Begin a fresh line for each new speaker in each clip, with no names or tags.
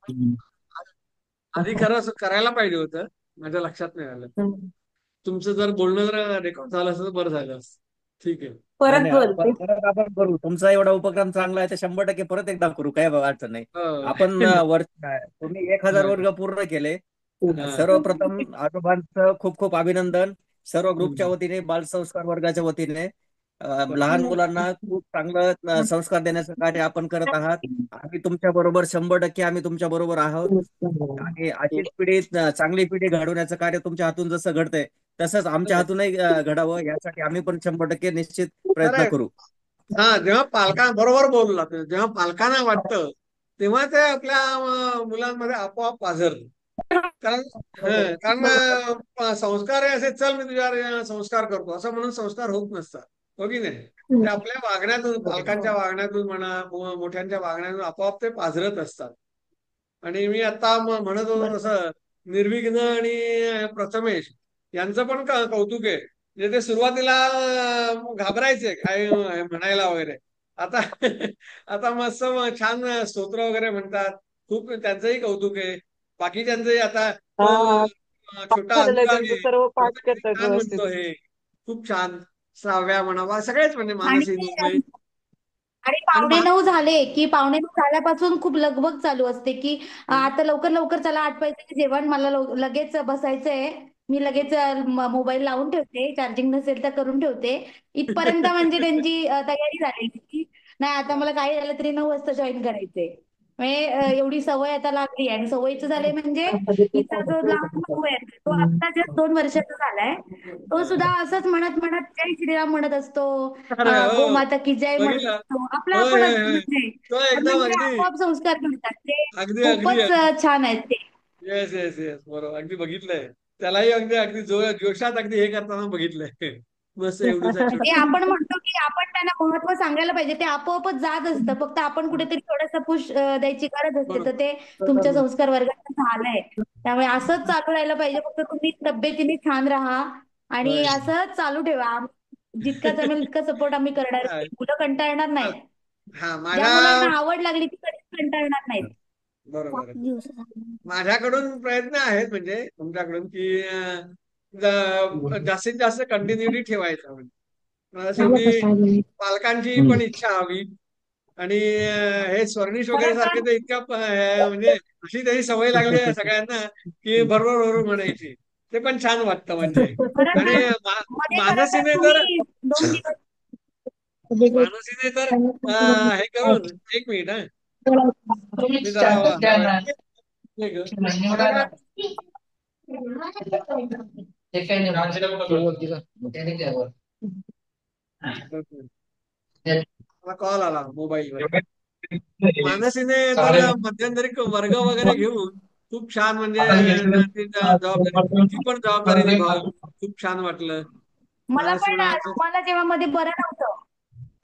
हम्म.
आधी खरं करायला पाहिजे होतं. माझ्या लक्षात नाही आलं. तुमचं जर बोलणं जर रेकॉर्ड झालं असतं तर बरं झालं असतं. ठीक आहे.
नाही
परत
नाही,
बोलते.
परत आपण करू. तुमचा एवढा उपक्रम चांगला आहे तर 100% परत एकदा करू, काय अडचण नाही.
हो.
आपण तुम्ही 1000
हा,
वर्ग पूर्ण केले.
हा.
सर्वप्रथम आजोबांचं खूप खूप अभिनंदन. सर्व ग्रुपच्या
हम्म.
वतीने, बालसंस्कार वर्गाच्या वतीने लहान मुलांना खूप चांगलं संस्कार देण्याचं कार्य आपण करत आहात. आम्ही तुमच्या बरोबर, 100% आम्ही तुमच्या बरोबर आहोत. आणि अशीच पिढी, चांगली पिढी घडवण्याचं कार्य तुमच्या हातून जसं घडतंय तसंच आमच्या हातूनही घडावं, यासाठी आम्ही पण 100% निश्चित प्रयत्न
खरंय.
करू.
हा, जेव्हा बरोबर बोलला तुम्ही. जेव्हा पालकांना वाटतं तेव्हा ते आपल्या मुलांमध्ये आपोआप पाझरतं. कारण कारण संस्कार हे असे, चल मी तुझ्यावर संस्कार करतो असं म्हणून संस्कार होत नसतात. हो की नाही? ते आपल्या वागण्यातून, पालकांच्या वागण्यातून म्हणा, मोठ्यांच्या वागण्यातून आपोआप ते पाझरत असतात. आणि मी आता म्हणत होतो
बरोबर.
तसं, निर्विघ्न आणि प्रथमेश यांचं पण कौतुक आहे. म्हणजे ते सुरुवातीला घाबरायचे काय म्हणायला वगैरे. आता आता मस्त छान स्तोत्र वगैरे म्हणतात. खूप त्यांचंही कौतुक आहे. बाकीच्यांचंही आता तो
हा,
छोटा
झालेलं आहे
अनुराग
त्यांचं,
आहे,
सर्व
तो
पाठ
तर किती
करतात
छान
व्यवस्थित.
म्हणतो हे. खूप छान. श्राव्या म्हणावा, सगळेच म्हणजे
आणि
मानसी, मुंबई.
आणि
आणि
पावणे नऊ झाले की पावणे नऊ झाल्यापासून खूप लगबग चालू असते की आता लवकर लवकर चला आटपायचं जेवण, मला लगेच बसायचंय. मी लगेच मोबाईल लावून ठेवते, चार्जिंग नसेल तर करून ठेवते. इथपर्यंत म्हणजे त्यांची तयारी झालेली की नाही, आता मला काही झालं तरी 9 वाजता जॉईन करायचंय. म्हणजे एवढी सवय आता लागली आणि सवयीचं झालंय म्हणजे हिचा जो लहान भाऊ आहे तो आता जस्ट 2 वर्षाचा झालाय. तो सुद्धा असंच म्हणत म्हणत जय श्रीराम म्हणत असतो.
अरे हो,
गोमाता की जय म्हणत
बघितलं.
असतो. आपलं
होय होय
आपणच
होय.
म्हणजे
तो
तर
एकदम
म्हणजे
अगदी,
आपोआप संस्कार घडतात ते.
अगदी अगदी
खूपच छान आहेत ते.
येस येस येस, बरोबर, अगदी बघितलंय. त्यालाही अगदी अगदी जोशात अगदी हे करताना बघितलंय. मस्त एवढूसा
ते
छोटा.
आपण म्हणतो की आपण त्यांना महत्व सांगायला पाहिजे, ते आपोआपच जात असतं. फक्त आपण कुठेतरी थोडंसं पुश द्यायची गरज असते. तर
बरोबर.
ते तुमच्या संस्कार वर्गात झालंय. त्यामुळे असंच चालू राहायला पाहिजे. फक्त तुम्ही तब्येतीने छान राहा आणि
होय.
असंच चालू ठेवा. जितका जमेल तितका सपोर्ट आम्ही करणार.
हा,
मुलं कंटाळणार नाहीत.
हा,
ज्या
माझ्या,
मुलांना आवड लागली ती कधीच कंटाळणार नाहीत.
बरोबर आहे. माझ्याकडून प्रयत्न आहेत म्हणजे तुमच्याकडून की जास्तीत जास्त कंटिन्युटी ठेवायचा म्हणजे. शेवटी पालकांची पण
हम्म.
इच्छा हवी. आणि हे स्वर्णिश वगैरे
खरं
सारखे
तर
तर इतक्या म्हणजे अशी त्याची सवय लागली आहे सगळ्यांना की बरोबर बरोबर म्हणायची. ते पण छान वाटतं म्हणजे.
खरं
आणि
तर मध्ये खरं तर
मानसीने तर,
तुम्ही 2 दिवस
मानसीने तर हे करून, एक मिनिट हा, मी जरा हे ग. आता काय, मला कॉल आला मोबाईलवर. मानसीने तर मध्यंतरी वर्ग वगैरे घेऊन खूप छान म्हणजे ती जबाबदारी, ती पण जबाबदारी निभावली. खूप छान वाटलं.
मला
मानसी
पण
म्हणायचं.
तुम्हाला जेव्हा मध्ये बरं नव्हतं,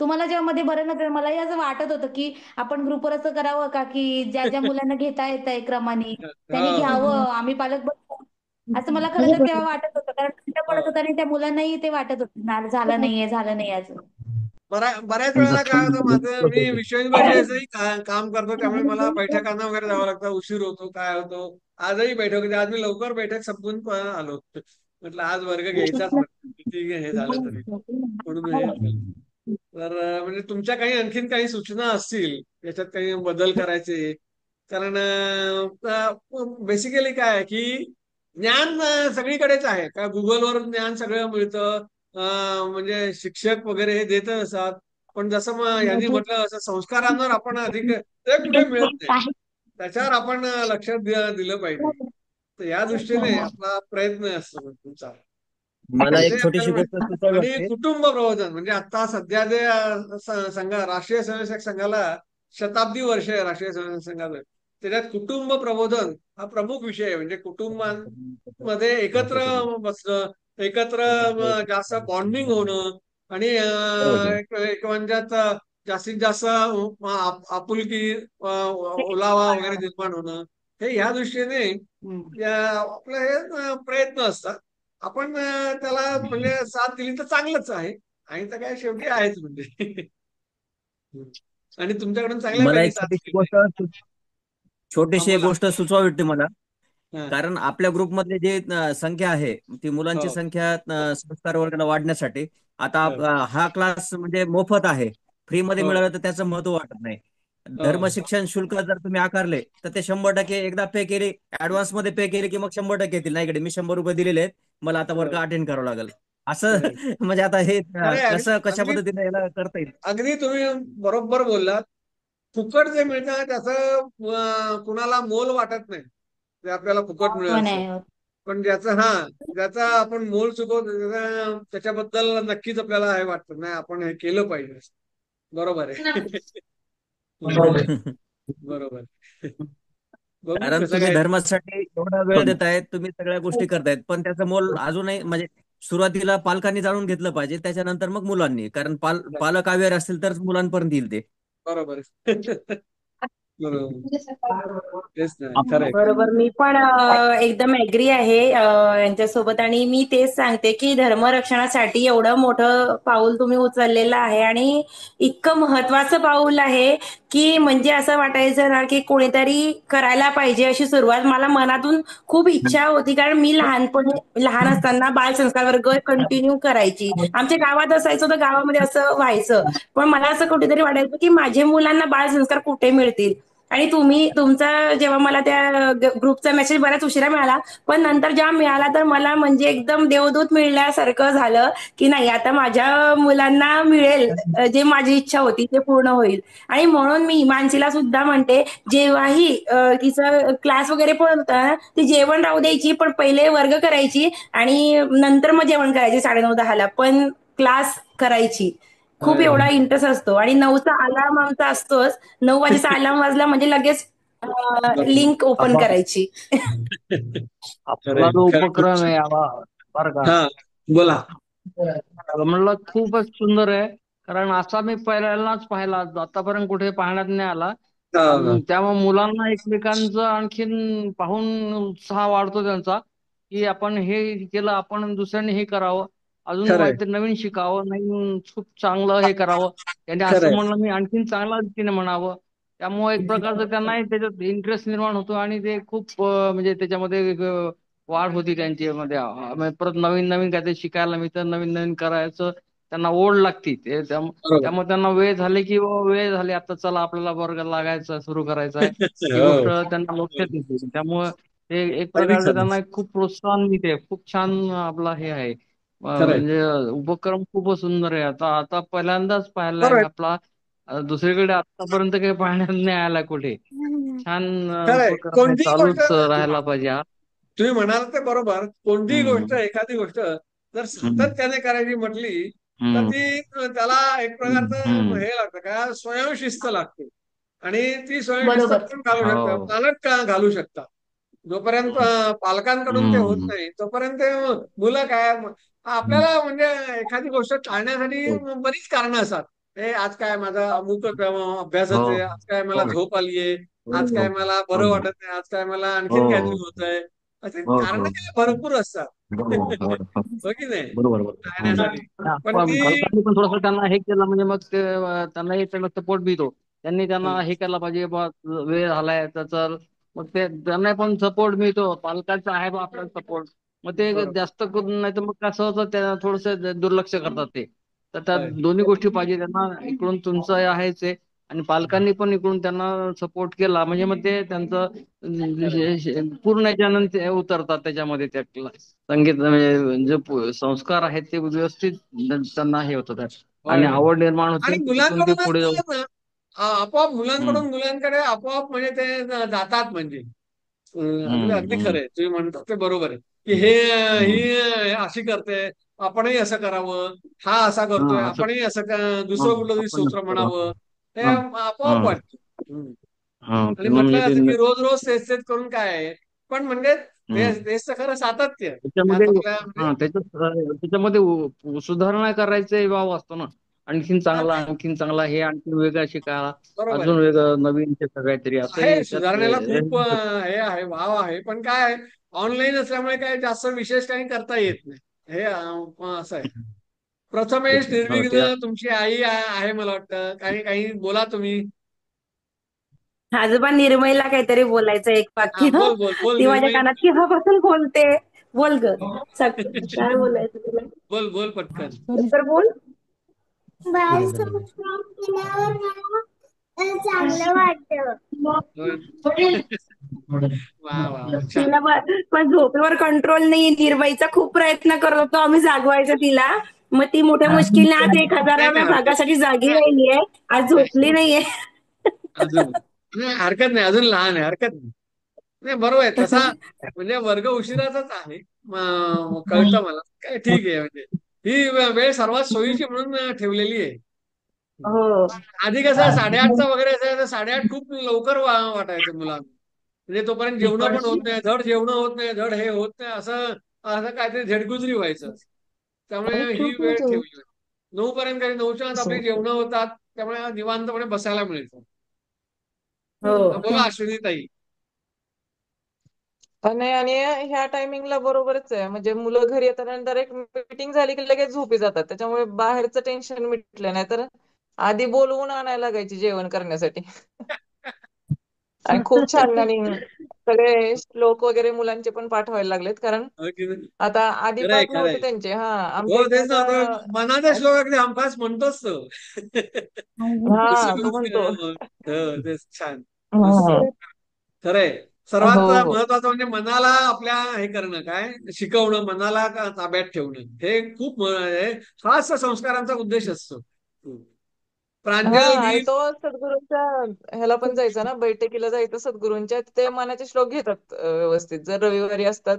तुम्हाला जेव्हा मध्ये बरं नव्हतं, मलाही असं वाटत होतं की आपण ग्रुपवर असं करावं का की ज्या ज्या मुलांना घेता येतंय क्रमाने त्यांनी
हो,
घ्यावं, आम्ही पालक बघू. असं मला खरं तर तेव्हा वाटत होतं, कारण खंड पडत
हो.
होतं आणि त्या मुलांनाही ते वाटत होतं झालं नाहीये, झालं नाही अजून.
बऱ्याच
तुमचा
वेळेला काय होतं, माझं मी विश्वेश्वरचे काम करतो त्यामुळे मला बैठकांना वगैरे जावं लागतं, उशीर होतो, काय होतो. आजही बैठक होती. आज मी लवकर बैठक संपवून आलो. म्हटलं आज वर्ग घ्यायचाच म्हटलं, किती हे झालं तरी, म्हणून हे केलं. तर म्हणजे तुमच्या काही आणखीन काही सूचना असतील याच्यात काही बदल करायचे. कारण बेसिकली काय आहे की ज्ञान सगळीकडेच आहे का, गुगलवर ज्ञान सगळं मिळतं. म्हणजे शिक्षक वगैरे हे देतच असतात. पण जसं मग यांनी म्हटलं असं संस्कारांवर आपण अधिक ते कुठे मिळत नाही. त्याच्यावर आपण लक्ष दिलं पाहिजे. तर या दृष्टीने आपला प्रयत्न असतो तुमचा.
मला
ते
एक छोटीशी
आपल्याला.
गोष्ट सुचावी
आणि
वाटते.
कुटुंब प्रबोधन म्हणजे आता सध्या जे संघ, राष्ट्रीय स्वयंसेवक संघाला शताब्दी वर्ष आहे राष्ट्रीय स्वयंसेवक संघाचं. त्याच्यात कुटुंब प्रबोधन हा प्रमुख विषय आहे. म्हणजे कुटुंबांमध्ये एकत्र बसणं, एकत्र जास्त बॉन्डिंग होणं आणि एकमेकांच्यात जास्तीत जास्त आपुलकी, ओलावा वगैरे निर्माण होणं. हे ह्या दृष्टीने आपलं हे प्रयत्न असतात. आपण त्याला म्हणजे साथ दिली तर चांगलंच आहे. आणि तर काय शेवटी आहेच म्हणजे. आणि तुमच्याकडून
मला
चांगल्यापैकी
एक
साथ
छोटीशी
मिळते.
गोष्ट
हा
छोटीशी एक
बोला.
गोष्ट सुचवावी वाटते मला.
हा.
कारण आपल्या ग्रुपमधले जे संख्या आहे, ती मुलांची
हो.
संख्या संस्कार वर्गाला वाढण्यासाठी आता
हो.
हा क्लास म्हणजे मोफत आहे. फ्री मध्ये
हो.
मिळालं तर त्याचं महत्व वाटत नाही. धर्म
हो.
शिक्षण शुल्क जर तुम्ही आकारले तर ते 100% एकदा पे केले, ऍडव्हान्स मध्ये पे केले की मग 100% येतील. नाही कडे मी 100 रुपये दिलेले आहेत, मला आता वर्ग
हो.
अटेंड करावं लागेल असं.
खरंय.
म्हणजे आता हे
खरंय.
कसं कशा
अगदी
पद्धतीने याला करता येईल.
अगदी तुम्ही बरोबर बोललात. फुकट जे मिळतं त्याचं कुणाला मोल वाटत नाही. ते आपल्याला फुकट मिळत
हो
असतं.
नाही होत.
पण ज्याचा आपण मोल चुकवतो त्याच्याबद्दल नक्कीच आपल्याला हे वाटतं नाही आपण हे केलं पाहिजे. बरोबर आहे. हम्म. बरोबर. बघू
कारण
कसं
तुम्ही
काय.
धर्मासाठी एवढा वेळ देतायत, तुम्ही सगळ्या गोष्टी करतायत, पण त्याचं मोल अजूनही म्हणजे सुरुवातीला पालकांनी जाणून घेतलं पाहिजे, त्याच्यानंतर मग मुलांनी. कारण पालक अवेअर असतील तरच मुलांपर्यंत येईल ते.
बरोबर आहे. बरोबर. तेच ना. खरंय.
बरोबर. मी पण एकदम ऍग्री आहे यांच्यासोबत. आणि मी तेच सांगते की धर्मरक्षणासाठी एवढं मोठं पाऊल तुम्ही उचललेलं आहे आणि इतकं महत्वाचं पाऊल आहे की म्हणजे असं वाटायचं ना की कोणीतरी करायला पाहिजे अशी सुरुवात मला मनातून खूप इच्छा होती. कारण मी लहान असताना बालसंस्कार वर्ग कंटिन्यू करायची. आमच्या गावात असायचं तर गावामध्ये असं व्हायचं. पण मला असं कुठेतरी वाटायचं की माझ्या मुलांना बालसंस्कार कुठे मिळतील. आणि तुमचा जेव्हा मला त्या ग्रुपचा मेसेज बऱ्याच उशिरा मिळाला, पण नंतर जेव्हा मिळाला तर मला म्हणजे एकदम देवदूत मिळाल्यासारखं झालं की नाही आता माझ्या मुलांना मिळेल, जे माझी इच्छा होती ते पूर्ण होईल. आणि म्हणून मी मानसीला सुद्धा म्हणते, जेव्हाही तिचं क्लास वगैरे पण होता ना, ती जेवण राहू द्यायची पण पहिले वर्ग करायची आणि नंतर मग जेवण करायची 9:30-10ला, पण क्लास करायची. खूप
होय.
एवढा इंटरेस्ट असतो. आणि 9चा अलार्म आमचा असतोच. 9 वाजेचा अलार्म वाजला म्हणजे लगेच
बरोबर.
लिंक ओपन
आपला
करायची.
आपला
खरंय.
जो
खरं. खूप
उपक्रम
छान.
आहे आबा, बरं का,
हा. बोला.
म्हणलं खूपच सुंदर आहे. कारण असा मी पहिल्यांदाच पाहिला, आतापर्यंत कुठे पाहण्यात नाही आला.
हा. हा.
आणि त्यामुळे मुलांना एकमेकांचं आणखीन पाहून उत्साह वाढतो त्यांचा, की आपण हे केलं, आपण दुसऱ्यांनी हे करावं, अजून
खरंय.
काहीतरी नवीन शिकावं, नवीन खूप चांगलं हे करावं. त्याने असं
खरंय.
म्हणलं मी आणखीन चांगल्या रीतीने म्हणावं. त्यामुळे एक प्रकारचं त्यांनाही त्याच्यात इंटरेस्ट निर्माण होतो आणि ते खूप म्हणजे त्याच्यामध्ये एक, वाढ होती त्यांची मध्ये. म्हणजे परत नवीन नवीन काहीतरी शिकायला मिळतं, नवीन नवीन करायचं त्यांना ओढ लागती.
बरोबर.
त्यामुळे त्यांना वेळ झाले की वेळ झाली, आता चला आपल्याला वर्ग लागायचा, सुरू करायचा आहे, ही गोष्ट
हो.
त्यांना लक्षात येते. त्यामुळे ते एक
अगदी
प्रकारचं
खरं.
त्यांना एक खूप प्रोत्साहन मिळते. खूप छान आपला हे आहे.
खरंय.
म्हणजे उपक्रम खूपच सुंदर आहे. आता आता पहिल्यांदाच पाहिलाय मी
बरोबर.
आपला. दुसरीकडे आतापर्यंत काही पाहण्यात नाही आला कुठे. छान
खरंय.
उपक्रम आहे,
कोणतीही गोष्ट
चालूच राहायला पाहिजे हा.
तुम्ही म्हणाल ते बरोबर. कोणतीही गोष्ट,
हम्म,
एखादी गोष्ट जर
हम्म,
सातत्याने करायची म्हटली तर
हम्म,
ती त्याला एक प्रकारचं
हम्म.
हे लागतं का स्वयंशिस्त लागते. आणि ती स्वयंशिस्त
बरोबर.
कोण घालू शकतं?
हो.
पालक का घालू शकतात. जोपर्यंत पालकांकडून ते होत
हम्म.
नाही तोपर्यंत मुलं काय आपल्याला म्हणजे एखादी गोष्ट टाळण्यासाठी बरीच कारणं असतात. हे आज काय माझा अमुक
हो,
अभ्यासाचे, आज काय मला
हो,
झोप आलीये, आज
हो,
काय मला
हो,
बरं वाटत नाही, आज काय मला
हो,
आणखीन काहीतरी होतंय. असे
हो,
कारणं
हो.
काय भरपूर असतात.
बरोबर, बरोबर.
हो की नाही?
बरोबर, बरोबर.
टाळण्यासाठी. पण
पण
ती
पालकांनी पण थोडंसं त्यांना हे केलं म्हणजे मग ते त्यांनाही त्याला सपोर्ट मिळतो. त्यांनी
हं.
त्यांना हे केलं पाहिजे बा, वेळ झालाय तर चल. मग ते त्यांना पण सपोर्ट मिळतो, पालकांचा आहे बा आपल्याला सपोर्ट. मग ते
बरोबर.
जास्त करून नाही तर मग कसं होतं, त्या थोडंसं दुर्लक्ष करतात ते. तर त्या
होय.
दोन्ही गोष्टी पाहिजे त्यांना. इकडून तुमचं आहेच आहे आणि पालकांनी पण इकडून त्यांना सपोर्ट केला म्हणजे मग ते त्यांचं
खरंय.
पूर्ण याच्यानंतर ते उतरतात त्याच्यामध्ये त्या संगीत म्हणजे जे संस्कार आहेत ते व्यवस्थित त्यांना हे होतं त्यात.
होय,
आणि
होय.
आवड निर्माण होते,
आणि
तिथून ते
मुलांकडूनच
पुढे जाऊ.
ना आपोआप
हम्म,
मुलांकडून मुलांकडे आपोआप म्हणजे ते जातात म्हणजे. अगदी
हम्म,
अगदी
हम्म,
खरंय. तुम्ही म्हणता ते बरोबर आहे, की हे
हम्म.
ही अशी करते, आपणही असं करावं. हा असा करतोय,
हा, असं.
आपणही असं दुसरं
हं,
कुठलं तरी
आपण
सूत्र म्हणावं. हे
हं,
आपोआप
हं,
वाटतं. हं.
हं.
आणि
किंवा म्हणजे
म्हटलं असं की रोज रोज तेच तेच करून काय आहे. पण म्हणजे
हं.
तेच तर खरं सातत्य.
त्याच्यामध्ये
त्यात आपल्या म्हणजे
त्याच्यामध्ये सुधारणा करायचा भाव असतो ना. आणखीन
हा,
चांगला,
नाही,
आणखीन चांगला, हे आणखीन वेगळं शिकायला,
बरोबर
अजून
आहे.
वेगळं नवीन काहीतरी
आहे
असंही त्यात
सुधारण्याला खूप हे आहे, वाव आहे. पण काय ऑनलाईन असल्यामुळे काय जास्त विशेष काही करता येत नाही. हे असं आहे. प्रथमेश
ते
निर्विघ्न तुमची आई आहे मला वाटतं. काही काही बोला तुम्ही.
आजोबा निर्मयला काहीतरी बोलायचं एक
हा,
वाक्य.
बोल बोल बोल
ती माझ्या
निर्मय.
कानात केव्हापासून बोलते. बोल ग. काय बोलायचं तुला?
बोल बोल पटकन.
तर बोल.
ठीक आहे चालेल.
केल्यावर मला चांगलं वाटतं.
होय. वा वा वा, छान.
तिला पण झोपेवर कंट्रोल नाही. निर्मईचा खूप प्रयत्न करत होतो आम्ही जागवायचा तिला. मग ती मोठ्या मुश्किलने आज
नाही
1000व्या
काय हरकत
भागासाठी जागी
नाही.
राहिलीये. आज झोपली नाहीये.
अजून नाही, हरकत नाही, अजून लहान आहे, हरकत नाही. नाही बरोबर आहे तसा. म्हणजे वर्ग उशिराचाच आहे. कळतं मला, काय ठीक आहे. म्हणजे ही वेळ सर्वात सोयीची म्हणून ठेवलेली आहे.
हो.
आधी कसं 8:30चा वगैरे असायचं, 8:30 खूप लवकर वाटायचं मुलांना. म्हणजे तोपर्यंत जेवणं पण होत नाही, धड जेवणं होत नाही, धड हे होत नाही, असं असं काहीतरी झेडगुजरी व्हायचं. त्यामुळे ही वेळ ठेवली होती. 9 पर्यंत, 9च्या आत आपली जेवणं होतात. त्यामुळे निवांतपणे बसायला मिळतं.
हो.
बोला अश्विनी ताई.
आणि ह्या टायमिंगला बरोबरच आहे. म्हणजे मुलं घरी येताना एक मीटिंग झाली की लगेच झोपी जातात. त्याच्यामुळे बाहेरचं टेन्शन मिटलं. नाही तर आधी बोलवून आणायला लागायची जेवण करण्यासाठी. आणि खूप छान. आणि सगळे श्लोक वगैरे मुलांचे पण पाठवायला लागलेत. कारण
हो की नाही?
आता आधी
खरंय
पाठ
खरंय.
नव्हते त्यांचे. आमच्या
हो
इथे
तेच ना,
आता
मनाच्या श्लोक अगदी हमखास म्हणतोच तो.
तो म्हणतो.
हो तेच छान. मस्त.
हम्म.
खरंय. सर्वात
हो हो
महत्वाचं म्हणजे मनाला आपल्या हे करणं, काय शिकवणं, मनाला ताब्यात ठेवणं, हे खूप हाच संस्कारांचा उद्देश असतो. प्रांजल
आणि
नील.
तो सद्गुरूंच्या ह्याला पण जायचा ना, बैठकीला जायचं सद्गुरूंच्या. ते मनाचे श्लोक घेतात व्यवस्थित, जर रविवारी असतात.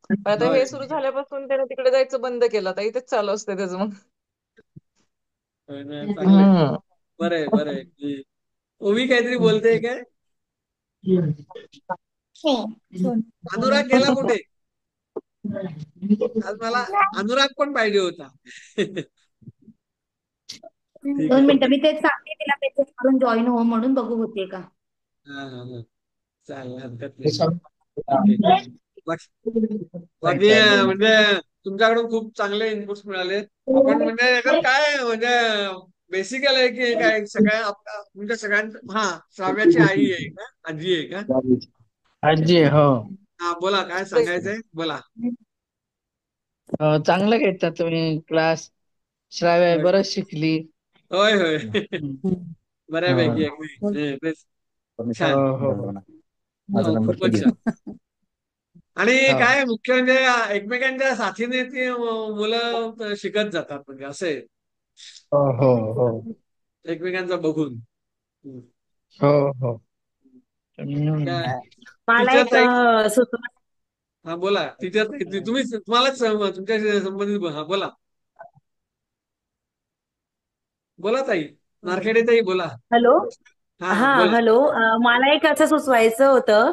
पण आता
होय
हे सुरू झाल्यापासून त्याने तिकडे जायचं बंद केलं. आता इथेच चालू असते त्याचं मग.
होय ना, चांगलंय.
हम्म.
बरंय बरंय. ओवी काहीतरी बोलते काय? अनुराग गेला कुठे? आज मला अनुराग पण पाहिजे होता. ठीक
2
आहे.
मिनिटं मी तेच सांगते तिला मेसेज करून जॉईन हो म्हणून, बघू होते का.
हा हा हा. चालेल, हरकत नाही. ठीक आहे. बाकी म्हणजे तुमच्याकडून खूप चांगले इनपुट्स मिळाले. आपण म्हणजे याच्यात काय आहे, म्हणजे बेसिकल आहे की काय, सगळ्या म्हणजे सगळ्यांचं. हा, श्राव्याची आई आहे का, आजी आहे का?
आजी आहे, हो.
हा बोला, काय सांगायचंय बोला.
चांगलं घेतात तुम्ही क्लास. श्राव्य
होय
बरंच शिकली.
होय. होय.
हम्म.
बऱ्यापैकी
हो
अगदी तेच.
परमिशन
छान.
हो
नंबर म्हणा. माझा
हो,
नंबर
खूपच
कधी
छान. आणि
हो
काय मुख्य म्हणजे एकमेकांच्या साथीने ती मुलं शिकत जातात, म्हणजे असं आहे.
हो हो हो
एकमेकांचं बघून. हम्म.
हो हो. हम्म.
काय
मला
टीचर
एक
ताई.
सुचवा.
हा बोला टीचर ताई, तुम्हालाच तुमच्या संबंधित. हा बोला. बोला ताई. नारखेडे ताई बोला.
हॅलो.
हा
हा
बोला.
हॅलो. मला एक असं सुचवायचं होतं,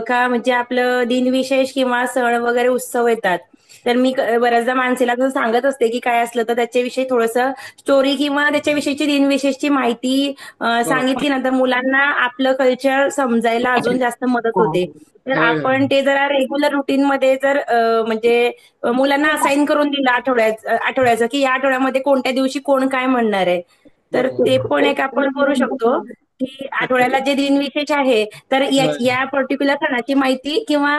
का म्हणजे आपलं दिनविशेष किंवा सण वगैरे उत्सव येतात. तर मी बऱ्याचदा माणसेला असं सांगत असते की काय असलं तर त्याच्याविषयी थोडंसं स्टोरी किंवा त्याच्याविषयीची दिनविशेषची माहिती
हो.
सांगितली ना, तर मुलांना आपलं कल्चर समजायला अजून जास्त मदत होते. तर
होय होय.
आपण ते जरा रेग्युलर रुटीन मध्ये जर म्हणजे मुलांना असाइन करून दिलं आठवड्याचं की या आठवड्यामध्ये कोणत्या दिवशी कोण काय म्हणणार आहे, तर ते
बरोबर.
पण एक आपण करू शकतो. की आठवड्याला जे दिनविशेष आहे तर
होय.
या पर्टिक्युलर सणाची माहिती किंवा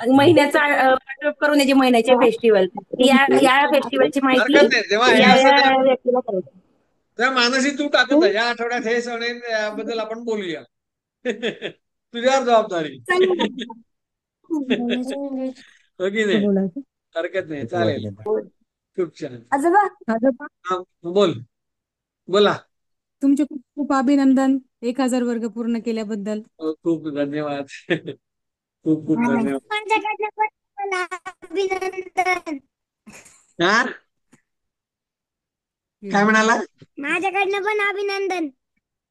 महिन्याचा करून द्यायची, महिन्याचे फेस्टिवल, या फेस्टिवलची माहिती
हरकत नाही, जेव्हा हे
या
असं
या
तेव्हा
व्यक्तीला करायची.
तेव्हा मानसी तू टाकत जा, या आठवड्यात हे सण आहे, याबद्दल आपण बोलूया. तुझ्यावर जबाबदारी. हो की नाही? हरकत नाही, चालेल.
सुरुवातीला
खूप छान.
आजोबा आजोबा
हा, बोल. बोला.
तुमचे खूप खूप अभिनंदन 1000 वर्ग पूर्ण केल्याबद्दल.
हो, खूप धन्यवाद. खूप खूप धन्यवाद.
माझ्याकडनं पण तुम्हाला अभिनंदन.
हा, काय म्हणाला?
माझ्याकडनं पण अभिनंदन.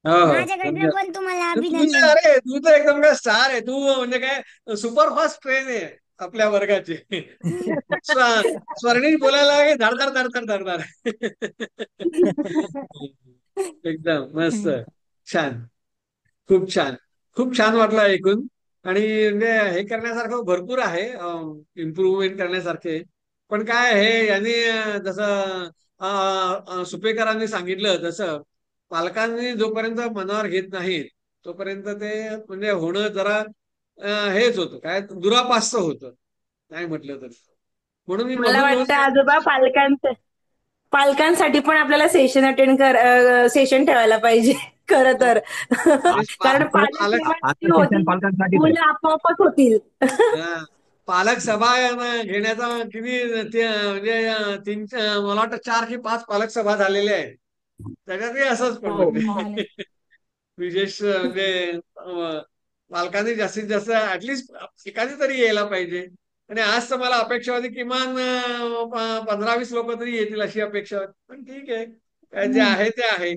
हो हो,
माझ्याकडनं
धन्यवाद.
पण तुम्हाला
तू
अभिनंदन.
अरे तू तर एकदम काय स्टार आहे तू, म्हणजे काय सुपरफास्ट ट्रेन आहे आपल्या वर्गाची. स्वर्णिश बोलायला लागे धडधड धडधड धडधड. एकदम मस्त. छान. खूप छान. खूप छान वाटलं ऐकून. आणि म्हणजे हे करण्यासारखं भरपूर आहे, इम्प्रूव्हमेंट करण्यासारखे. पण काय हे यांनी जसं सुपेकरांनी सांगितलं तसं, पालकांनी जोपर्यंत मनावर घेत नाहीत तोपर्यंत ते म्हणजे होणं जरा हेच होतं, काय दुरापास्त होतं नाही म्हटलं तर. म्हणून मी
मला
मधून
वाटतं आजोबा पालकांसाठी पण आपल्याला सेशन ठेवायला पाहिजे खरं तर.
आणि
कारण पालक
पालक
जेव्हा
आजचं
ऍक्टिव्ह
शिक्षण
होतील
पालकांसाठीच आहे.
मुलं आपोआपच होतील.
हा, पालक सभा घेण्याचा किती म्हणजे मला वाटतं 4 की 5 पालक सभा झालेल्या आहेत. त्याच्यातही असंच पण
हो.
म्हणजे विशेष म्हणजे पालकांनी जास्तीत जास्त ऍटलिस्ट एखादी तरी यायला पाहिजे. आणि आज तर मला अपेक्षा होती किमान 15-20 लोक तरी येतील अशी अपेक्षा होती. पण ठीक आहे, काय जे आहे ते आहे.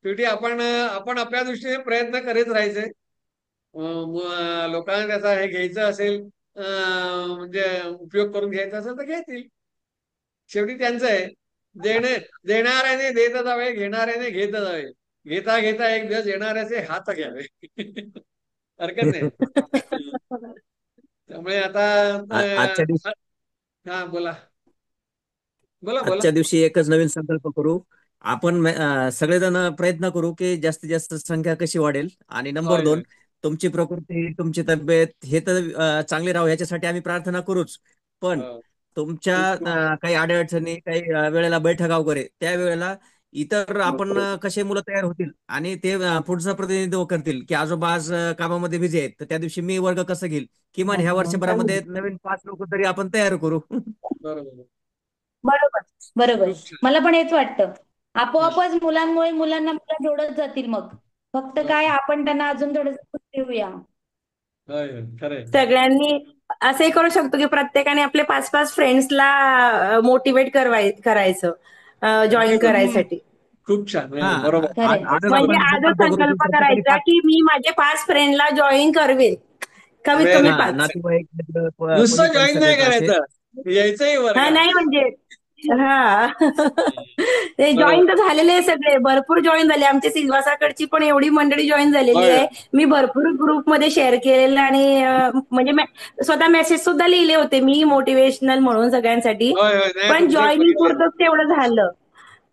शेवटी आपण आपल्या दृष्टीने प्रयत्न करीत राहायचे. लोकांना त्याचा हे घ्यायचं असेल, म्हणजे उपयोग करून घ्यायचा असेल तर घेतील. शेवटी त्यांचं आहे. देणाऱ्याने देत जावे, घेणाऱ्याने घेत जावे. घेता घेता एक दिवस येणाऱ्याचे हात घ्यावे. हरकत नाही. त्यामुळे आता
आजच्या दिवशी
हा बोला बोला बोला.
आजच्या दिवशी एकच नवीन संकल्प करू. आपण सगळेजण प्रयत्न करू की जास्तीत जास्त संख्या कशी वाढेल. आणि नंबर
होय
2,
होय
तुमची प्रकृती, तुमची तब्येत हे तर चांगली राहू याच्यासाठी आम्ही प्रार्थना करूच. पण
हो.
तुमच्या
खूप खूप
काही अडचणी, काही वेळेला बैठका वगैरे त्या वेळेला इतर आपण कसे मुलं तयार होतील आणि ते पुढचं प्रतिनिधित्व करतील की आजोबा आज कामामध्ये बिझी आहेत, तर त्या दिवशी मी वर्ग कसं घेईल. किमान ह्या वर्षभरामध्ये नवीन 5 लोक तरी आपण तयार करू.
बरोबर.
बरोबर बरोबर.
खूप छान.
मला पण हेच वाटतं.
हा,
आपोआपच मुलांमुळे मुलांना मुलं जोडत जातील मग. फक्त
होय
काय आपण त्यांना अजून थोडं देऊया.
होय होय, खरंय.
सगळ्यांनी असंही करू शकतो की प्रत्येकाने आपले 5-5 फ्रेंड्सला मोटिवेट करायचं
अगदी
जॉईन
बरोबर.
करायसाठी.
खूप छान.
हा,
बरोबर.
खरंय.
आजच
म्हणजे
आपण
आजच
संकल्प करू की
संकल्प
प्रत्येकाने
करायचा
5.
की मी माझे 5 फ्रेंडला जॉईन करवेल. कमीत कमी
व्हेरी
हा,
5.
नातेवाईक मित्र, कोणी
नुसतं
पण
जॉईन
सगळे
नाही
असे.
करायचं, यायचंही
हा
वर्गात.
नाही म्हणजे हा ते
बरोबर.
जॉईन तर झालेले आहे सगळे. भरपूर जॉईन झाले. आमच्या सिल्वासाकडची पण एवढी मंडळी जॉईन झालेली
होय
आहे.
होय
मी भरपूर ग्रुपमध्ये शेअर केलेलं आणि म्हणजे स्वतः मेसेज सुद्धा लिहिले होते मी मोटिवेशनल म्हणून सगळ्यांसाठी.
होय होय, नाही
पण
तुमचे
जॉईनिंग
बघितले.
पुरतच तेवढं झालं.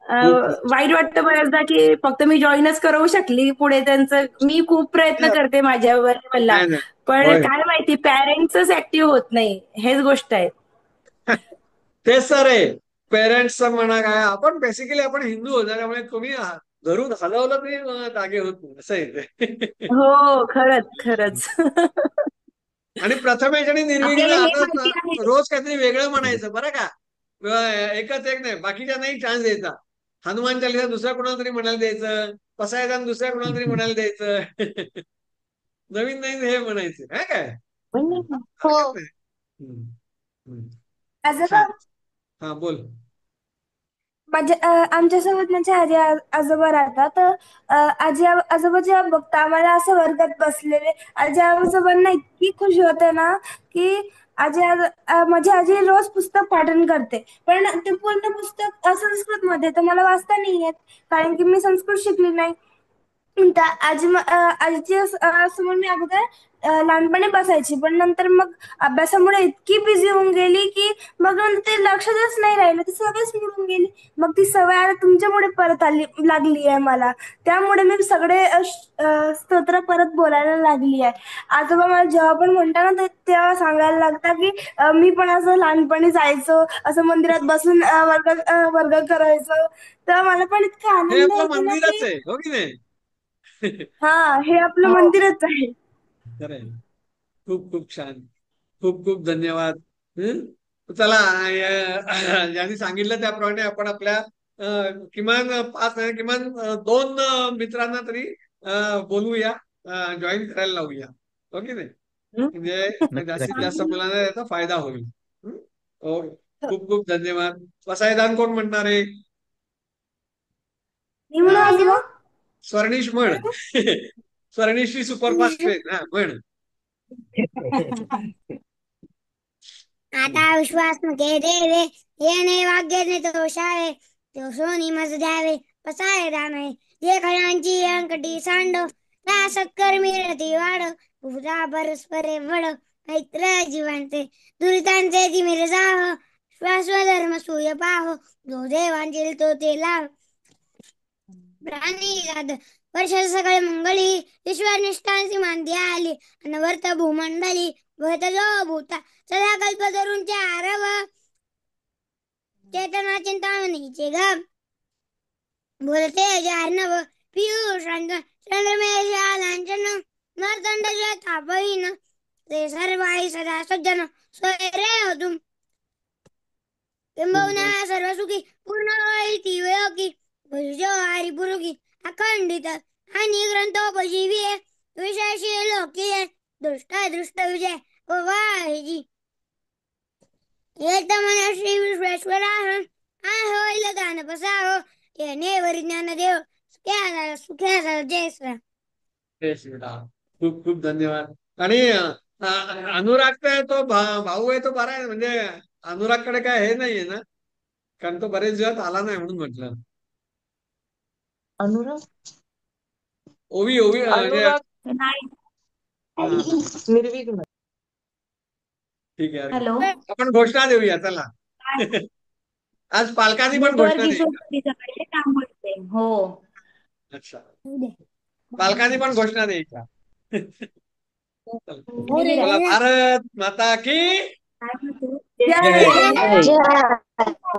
खूप खूप
वाईट वाटतं बऱ्याचदा की फक्त मी जॉईनच करू शकली. पुढे त्यांचं मी खूप प्रयत्न
नाही
करते माझ्यावर मला.
नाही.
पण
होय
काय माहिती पॅरेंट्सच ऍक्टिव्ह होत नाही. हेच गोष्ट आहे.
तेच सर आहे. पेरेंट्सचं म्हणा काय, आपण बेसिकली आपण हिंदू होतो त्यामुळे तुम्ही धरून हलवलं तरी जागे होत नाही असं आहे ते.
हो, खरंच.
आणि प्रथमेश आणि निर्मितीला
आपल्याला हे
आता
माहिती आहे.
रोज काहीतरी वेगळं म्हणायचं बरं का. एकच एक नाही, बाकीच्यांनाही चान्स द्यायचा. हनुमान चालिसा दुसऱ्या कोणाला तरी म्हणायला द्यायचं, पसायदान दुसऱ्या कोणाला तरी म्हणायला द्यायचं. नवीन नवीन हे म्हणायचं है काय.
हो.
हरकत नाही. हम्म, हम्म.
आजोबा
छान. हा बोल.
आमच्यासोबत माझे आजोबा राहतात. तर आजोबा जेव्हा बघता आम्हाला असं वर्गात बसलेले आजी आजोबांना इतकी खुशी होते ना की माझी आजी रोज पुस्तक पाठन करते. पण ते पूर्ण पुस्तक संस्कृत मध्ये, तर मला वाचता नाही येत कारण की मी संस्कृत शिकली नाही. आजीच्या समोर मी अगोदर लहानपणी बसायची, पण नंतर मग अभ्यासामुळे इतकी बिझी होऊन गेली की मग ते लक्षातच नाही राहिलं, ती सवयच मोडून गेली. मग ती सवय आता तुमच्यामुळे परत लागली आहे मला. त्यामुळे मी सगळे स्तोत्र परत बोलायला लागली आहे. आजोबा मला जेव्हा पण म्हणता ना तेव्हा सांगायला लागतं की मी पण असं लहानपणी जायचो, असं मंदिरात बसून वर्ग करायचो. तर मला पण इतका
हे
आनंद
आपलं
होतो ना
मंदिरच
की
आहे हो की नाही.
हा, हे आपलं
हो.
मंदिरच आहे.
खरंय. खूप खूप छान. खूप खूप धन्यवाद. चला, ज्यांनी सांगितलं त्याप्रमाणे आपण आपल्या किमान 5 नाही किमान 2 मित्रांना तरी बोलवूया, जॉईन करायला लावूया हो की नाही. म्हणजे
नक्की
जास्तीत
नक्की.
जास्त मुलांना याचा फायदा होईल. हो. खूप खूप धन्यवाद. पसायदान कोण म्हणणार आहे?
मी म्हणू आजोबा.
स्वर्णिश म्हण. स्वर्णिशची सुपरफास्ट ट्रेन हा म्हण.
आता विश्वास नके देवे, येणे वाग्य दोषावे, तो सोनी मज द्यावे, पसाय दानवे, जे खळांची अंकटी सांडव, त्या सक्कर मिळती वाढ, उदा परस्परे वड, मैत्र जीवांचे, दुरितांचे जिमिर जाव, श्वासधर्म सूय पाहो, जो देवांचे तो ते लाव, प्राणी
वर्षाचे सगळे मंगळी ईश्वर निष्ठांसी मांदी आली अनवर्त भूमंडली भूत जो भूता सदा कल्प धरूनचे आरव चेतना चिंतामणीचे ग बोलते अर्णव पियुष चंद्रमेश लांछन मार्तंड तापहीन ते सर्वाई सदा सज्जन सोयरे होतुम किंबहुना सर्व सुखी पूर्ण होईल ती वेळ की भुजो हरिपुरुकी अखंडित आणि ग्रंथोपजीवी विशेषी लोकीय दृष्ट विजय वाहिजी एक मन श्री विश्वेश्वरा होईल दान पसाहो येणे वरिज्ञान देव सुख्या जय श्री
जय श्रीराम. खूप खूप धन्यवाद. आणि अनुराग तो भाऊ आहे तो बरा आहे, म्हणजे अनुरागकडे काय हे नाहीये ना, कारण तो बरेच दिवस आला नाही म्हणून म्हटलं.
अनुराग
ओवी म्हणजे
निर्विघ्न.
ठीक आहे.
हॅलो
आपण घोषणा देऊया चला. आज पालकांनी पण घोषणा द्यायची.
हो
अच्छा, पालकांनी पण घोषणा द्यायच्या. बोला भारत माता की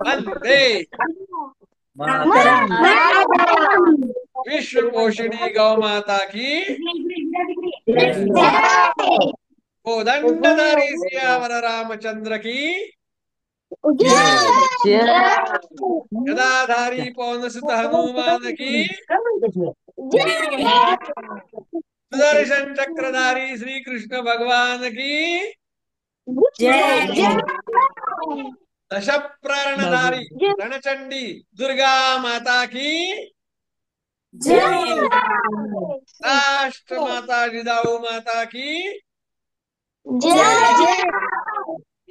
वंदे विश्व पोषणी गौ माता की कोदंडधारी सियावर रामचंद्र की गदाधारी पवन सुत हनुमान की सुदर्शन चक्रधारी श्री कृष्ण भगवान की दश प्राणधारी रणचंडी दुर्गा माता की राष्ट्र माता जिजाऊ माता की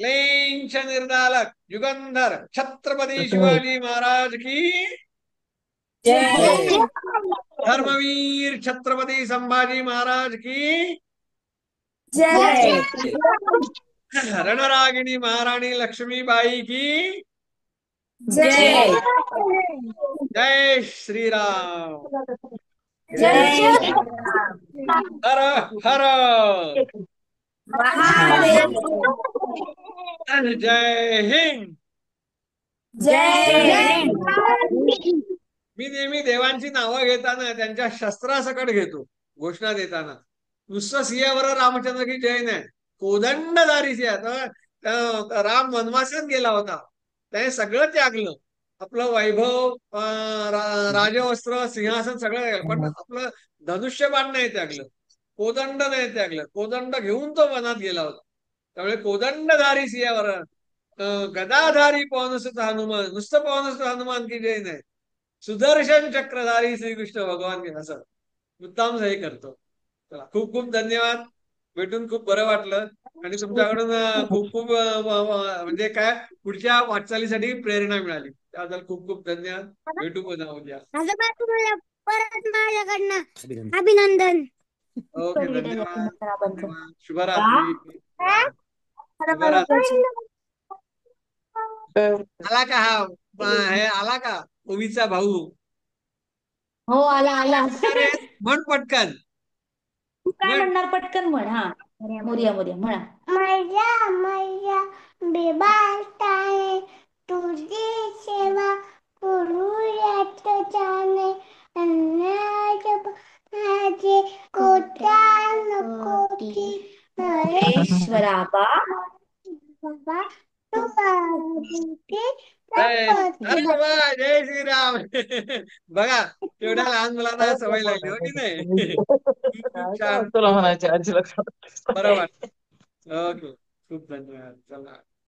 लेंछ निर्दालक युगंधर छत्रपती शिवाजी महाराज की धर्मवीर छत्रपती संभाजी महाराज की रणरागिणी महाराणी लक्ष्मीबाई की जय श्रीराम. हर हर जय हिंद. मी नेहमी देवांची नावं घेताना त्यांच्या शस्त्रासकट घेतो घोषणा देताना. नुसतं सियावर रामचंद्र की जय नाही, कोदंडधारी सिया. राम वनवासात गेला होता, त्याने सगळं त्यागलं, आपलं वैभव, राजवस्त्र, सिंहासन सगळं, पण आपलं धनुष्यबाण नाही त्यागलं, कोदंड नाही त्यागलं. कोदंड घेऊन तो वनात गेला होता. त्यामुळे कोदंडधारी सियावर गदाधारी पवनसुत हनुमान, नुसतं पवनसुत हनुमान की जय नाही, सुदर्शन चक्रधारी श्रीकृष्ण भगवान की, असं मुद्दाम हे करतो. चला, खूप खूप धन्यवाद. भेटून खूप बरं वाटलं आणि तुमच्याकडून खूप खूप म्हणजे काय पुढच्या वाटचालीसाठी प्रेरणा मिळाली, त्याबद्दल खूप खूप धन्यवाद. भेटू पुन्हा उद्या.
परत माझ्याकडनं अभिनंदन.
ओके, धन्यवाद. शुभरात्री. शुभरात्री. आला का हे आला का ओवीचा भाऊ?
हो आला
म्हण पटकन.
काय म्हणणार पटकन म्हण. हा मोर्या म्हणा.
मैया बेबाटाने तुझी सेवा करूयात जाणे माझे कोट्यान कोटी
महेश्वरा
बाबा
जय श्रीराम. बघा तेवढ्या लहान मुलांना सवय लागली हो की नाही. खूप छान.
तुला म्हणायचे आजीला
बरं वाटतं. ओके, खूप धन्यवाद. चला.